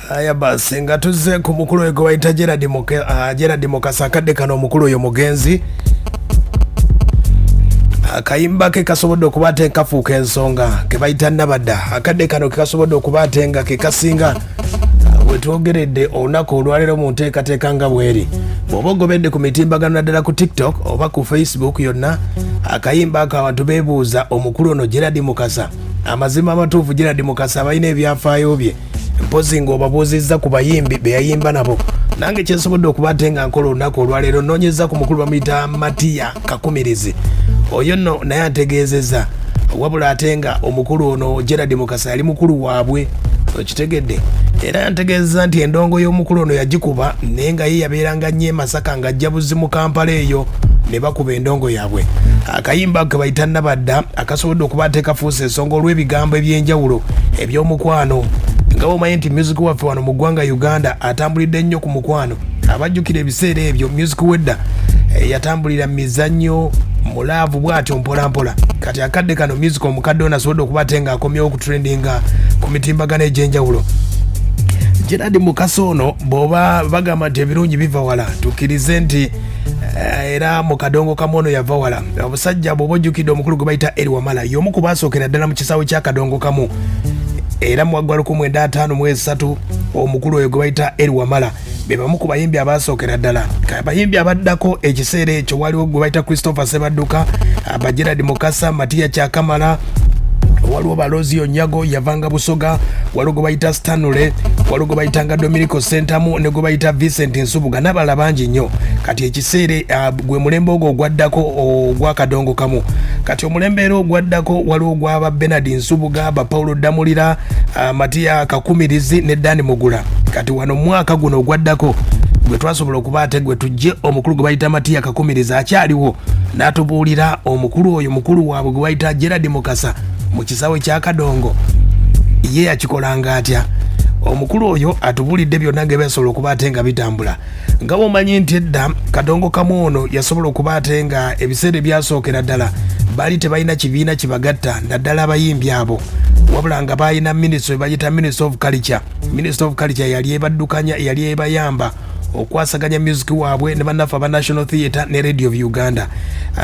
Aya basi nga tuzze ku mukulu oyo gwe bayita GERALD MUKASA akadde kano omukulu oyo mugenzi akayimba ke kasobodde okuba ate kafuuka ensonga ke bayita NABADDA akadde kano ke kasobodde okuba ate nga ke kasinga wetwogeredde olunaku olwaleero mu nteekateeka nga bweri bw'oba ogobedde ku mitimbagano naddala ku TikTok oba ku Facebook yonna akayimba ako abantu beebuuza omukulu ono GERALD MUKASA amazima amatuufu GERALD MUKASA abalina ebyafaayo bye mpozi ng'obabuuzizza ku bayimbi be yayimba nabo nange kyensobodde okuba ate nga nkola olunaku olwaleero nnoonyeza ku mukulu bamuyita Matiya Kakumirizi oyo nno naye ategeezezza wabula ate nga omukulu ono GERALD MUKASA yali mukulu waabwe okitegedde era yantegeezeza nti endongo y'omukulu ono yagikuba naye nga ye yabeeranga nnyo Masaka ng'ajja Buzzi mu Kampala eyo ne bakuba endongo yaabwe akayimba ke bayita NABADDA akasobodde okuba ate kafuusa ensonga olw'ebigambo eby'enjawulo eby'omukwano nga omanyi nti music waffe wano mu ggwanga Uganda atambulidde nnyo ku mukwano abajjukira ebiseera ebyo music wedda yatambulira mizannyo mulaavu bw'atyo mpolampola kati akadde kano music omukadde ono asobodde okuba ate nga akomyewo okutrendinga ku mitimbagano egy'enjawulo GERALD MUKASA ono bw'oba bagamba nti ebirungi biva wala tukkirize nti era mu kadongo kamu ono yava wala obusajja bw'oba ojjukidde omukulu gwe bayita Wamala y'omu ku baasookera ddala mu kisaawe kya kadongo kamu era mu waggwa 1953 omukulu oyo gwe bayita Wamala be bamu ku bayimbi abaasookera ddala abayimbi abaddako ekiseera ekyo waliwo gwe bayita Christopher Sebadduka aba GERALD MUKASA Matiya Kyakamala waliwo Balozi Onyago yavanga Busoga waliwo gwe bayita Stanley waliwo gwe bayitanga Dominico Sentamu ne gwe bayita Vincent Nsubuga n'abalala bangi nnyo kati ekiseera gwe mulembe ogwo ogwaddako ogwa kadongo kamu kati omulembe era ogwaddako waliwo gwaba Bernard Nsubuga ba Paulo Damulira Matiya Kakumirizi ne Dani Mugula kati wano mwaka guno ogwaddako gwe twasobola okuba ate gwe tujje omukulu gwe bayita Matiya Kakumirizi akyaliwo n'atubuulira omukulu oyo mukulu waabwe gwe bayita GERALD MUKASA mu kisaawe kya kadongo ye yakikolanga atya omukulu oyo atubulidde byonna nga byasobola okuba ate nga bitambula nga bw'omanyi nti edda kadongo kamu ono yasobola okuba ate nga ebiseera ebyasookera ddala baali tebalina kibiina kibagatta naddala abayimbi abo wabula nga balina minisitule bagita Ministry of Culture yali ebaddukanya yali ebayamba okwasaganya music waabwe ne bannaffe aba National Theatre ne Radio of Uganda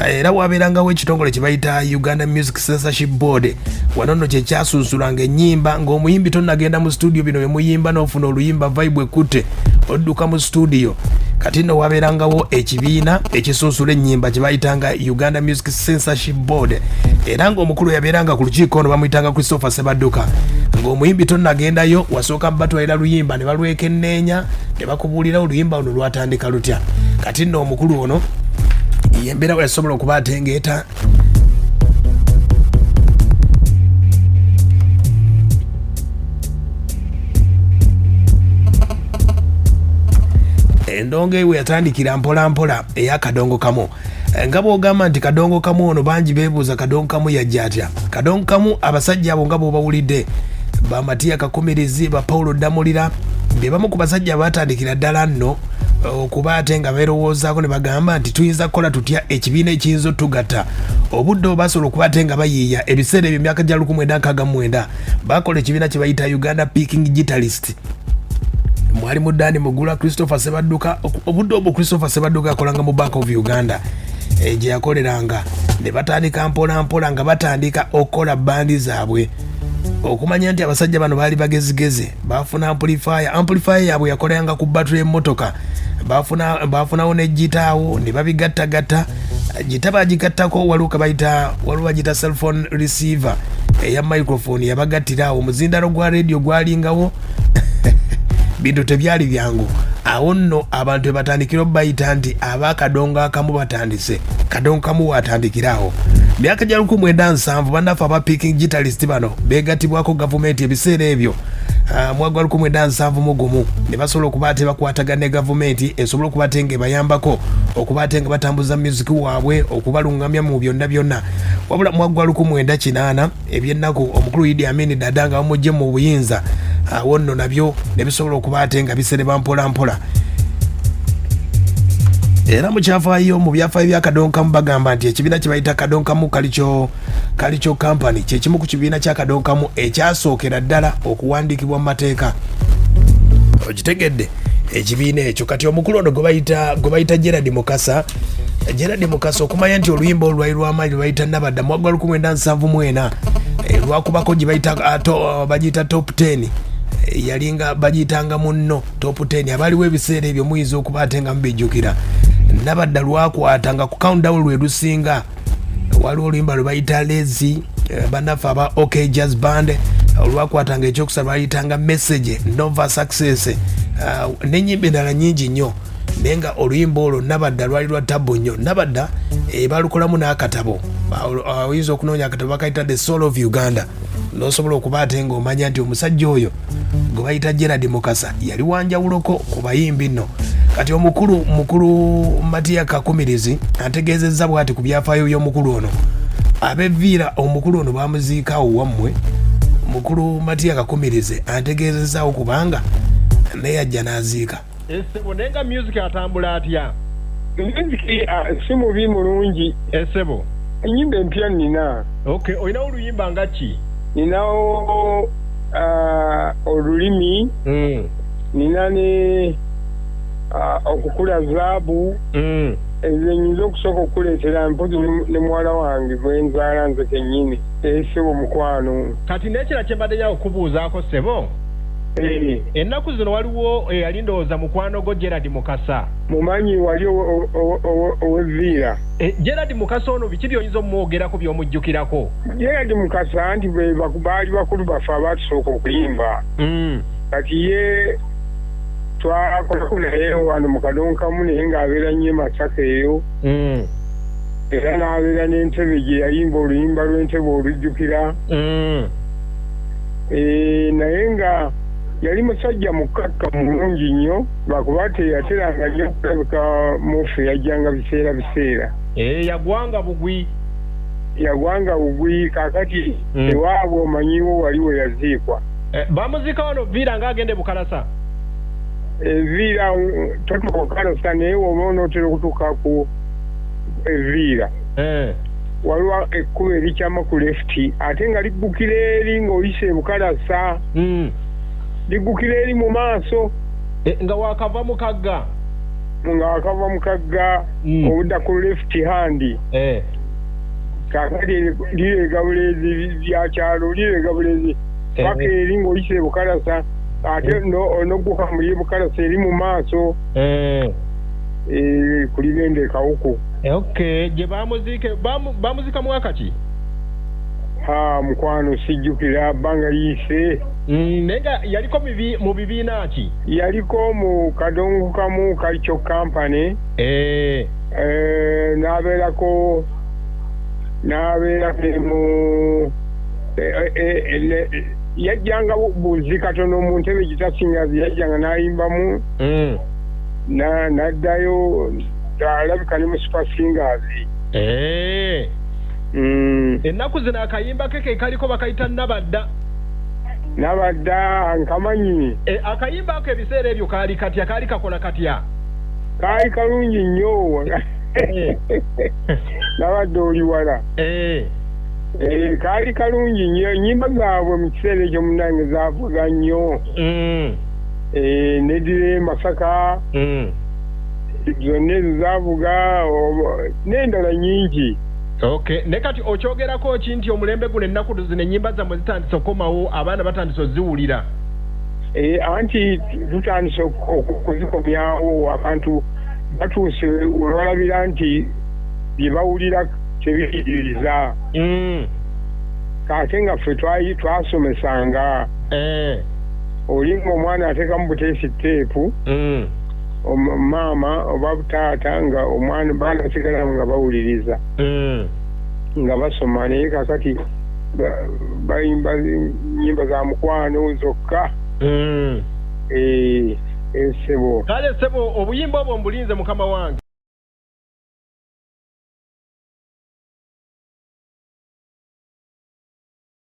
era wabeerangawo ekitongole kye bayita Uganda Music Censorship Board wano nno kye kyasuusulanga ennyimba ng'omuyimbi tonnagenda mu studio bino bye muyimba n'ofuna oluyimba vibe ekutte odduka mu studio kati nno wabeerangawo ekibiina ekisunsula ennyimba kye bayitanga Uganda Music Censorship Board era ng'omukulu yabeeranga ku lukiiko ono bamuyitanga Christopher Sebadduka ng'omuyimbi tonnagendayo wasooka batwalira luyimba ne balwekenneenya ne bakubuulira oluyimba ono lwatandika lutya kati nno omukulu ono yembeera yasobola okuba atengeeta endongo ewe yatandikira mpolampola ey'akadongo kamu nga bw'ogamba nti kadongo kamu ono bangi beebuuza kadongo kamu yajja atya kadongo kamu abasajja abo nga bw'obawulidde ba Matiya Kakumirizi ba Paulo Damulira be bamu ku basajja batandikira ddala nno okuba ate nga beerowoozaako ne bagamba nti tuyinza kukola tutya ekibiina ekiyinza otugatta obudde obasobola okuba ate nga bayiiya ebiseera ebyo emyaka gya 1969 bakola ekibiina kye bayita Uganda Picking Guitarist mwali mu Dani Mugula Christopher Sebadduka obudde obwo Christopher Sebadduka yakolanga mu Bank of Uganda gye yakoleranga ne batandika mpolampola nga batandika okukola bandi zaabwe okumanya nti abasajja bano baali bagezigeze bafuna amplifier yaabwe yakoleranga ku battery y'emmotoka bafunawo ne gitaawo ne babigattagatta gita bagigattako waliwo bagita cell phone receiver eya microphone yabagattirawo omuzindalo gwa radio gwalingawo bintu tebyali byangu awo nno abantu batandikira obayita nti abakadongo akamu batandise kadongo kamu watandikirawo myaka gya 1970 bannaffe aba picking guitarist bano beegattibwako gavumenti ebiseera ebyo mwaka 1971 ne basobola okuba ate bakwatagana ne gavumenti esobola okuba ate nga ebayambako okuba ate nga batambuza music waabwe okubalungamya mu byonna wabula mwaka 1980 eby'ennaku omukulu Idi Amin Dada nga bamugye mu buyinza awo nno nabyo ne bisobola okuba ate nga bisereba mpolampola era mu kyafaayo mu byafaayo bya kadongo kamu bagamba nti ekibiina kye bayita kadongo kamu kalicho company kye kimu ku kibiina kya kadongo kamu ekyasookera ddala okuwandiikibwa mu mateeka okitegedde ekibiina ekyo kati omukulu ono gwe bayita GERALD MUKASA. GERALD MUKASA okumanya nti oluyimba olwali lw'amaanyi lwe bayita NABADDA mu mwaka 1974 lwakubako gye bagiyita top 10 yalinga bagiyitanga munno top 10 abaliwo ebiseera ebyo muyinza okuba ate nga mubijjukira. NABADDA lwakwatanga ku countdown lwe lusinga waliwo oluyimba lwe bayita Lazy bannaffe aba OK Jazz Band olwakwatanga ekyokusaba bayitanga Message Nova Success n'ennyimba endala nyingi nnyo naye nga oluyimba olwo NABADDA lwali lwa tabo nnyo. NABADDA balukolamu n'akatabo oyinza okunoonya akatabo bakayita The Soul of Uganda n'osobola okuba ate ng'omanya nti omusajja oyo gwe bayita GERALD MUKASA yali wanjawuloko ku bayimbi nno. Kati mukulu Matiya Kakumirizi ategeezezza bw'ati ku byafaayo by'omukulu ono abeviira omukulu ono bamuziikaawo wammwe. Mukulu Matiya Kakumirizi ategeezezzawo kubanga naye ajja n'aziika. Esebo nenga music atambula atya? Music si mubi mulungi. Esebo ennyimba empya nina. Okay, olina oluyimba nga ki? Ninawo olulimi. Nina ne okukula zaabu. Ezo nyinza okusooka okuleetera mpozi ne muwala wange gwe nzaala nze kennyini. Esebo mukwano. Kati n'ekira kye mbadde okubuuzaako Sebo. Ennaku zino waliwo eyali ndowooza mukwano gwo GERALD MUKASA. Mumanyi wali oweviira. GERALD MUKASA ono biki by'oyinza omwogerako by'omujjukirako? GERALD MUKASA nti baali bakulu baffe abatusooka okuyimba. Kati ye twakolako naye wano mu kadonkamu naye ng'abeera nnyo Masaka eyo. Era n'abeera n'entebe gye yayimba oluyimba lw'entebe olujjukira. Naye nga yali musajja mukakka mulungi nnyo lwakuba teyateranga nnyo okulabika mufe yajjanga biseera. Yagwanga bugwi kakati ewaabwe omanyiwo wali we yaziikwa. Bamuziika wano Viira ng'agende Bukalasa? Viira totuuka Bukalasa naye woba onootera okutuuka ku Viira. Waliwo ekkubo erikyama ku lefti ate nga liggukira eri ng'oyise Bukalasa. Liggukira eri mu maaso nga wakava mu kagga obudda ku left hand. Kakati lireega buleezi byakyalo lireega buleezi paka eri ng'oyise Bukalasa ate n'ogguka muli Bukalasa eri mu maaso kulibende kawuku. Okay, gye bamuzika mwaka ki? Mukwano sijjukira bbanga liyise. Nenga yaliko mu bibiina ki? Yaliko mu kadongo kamu Culture Company. N'abeerako mu yajjanga buzi katono mu ntebe gitasingazi yajjanga n'ayimbamu. N'addayo alabika ne mu Super Singers. Ennaku zino akayimba ke kaliko bakayita NABADDA nkamanyi. Akayimba ako ebiseera ebyo kaali katya kaali kakola katya? Kaali kalungi nnyo. NABADDA oli wala. Kaali kalungi nnyo ennyimba zaabwe mu kiseera ekyo munnange zaavuga nnyo. Nedire Masaka zonna ezo zaavuga n'endala nyingi. Okay, ne kati okyogerako ki nti omulembe guno ennaku zino ennyimba zammwe zitandise okukomawo abaana batandise oziwulira? Anti tutandise okuzikomyawo abantu batuuse olwalabira nti bye bawulira tebiyigiriza. Kate nga ffe twasomesanga olinga omwana ateekamu buteesi teepu maama oba taata nga omwana baana sigala nga bawuliriza nga basoma naye kakati bayimba nnyimba za mukwano zokka. Sebo kale Sebo obuyimba obwo mbulinze mukama wange.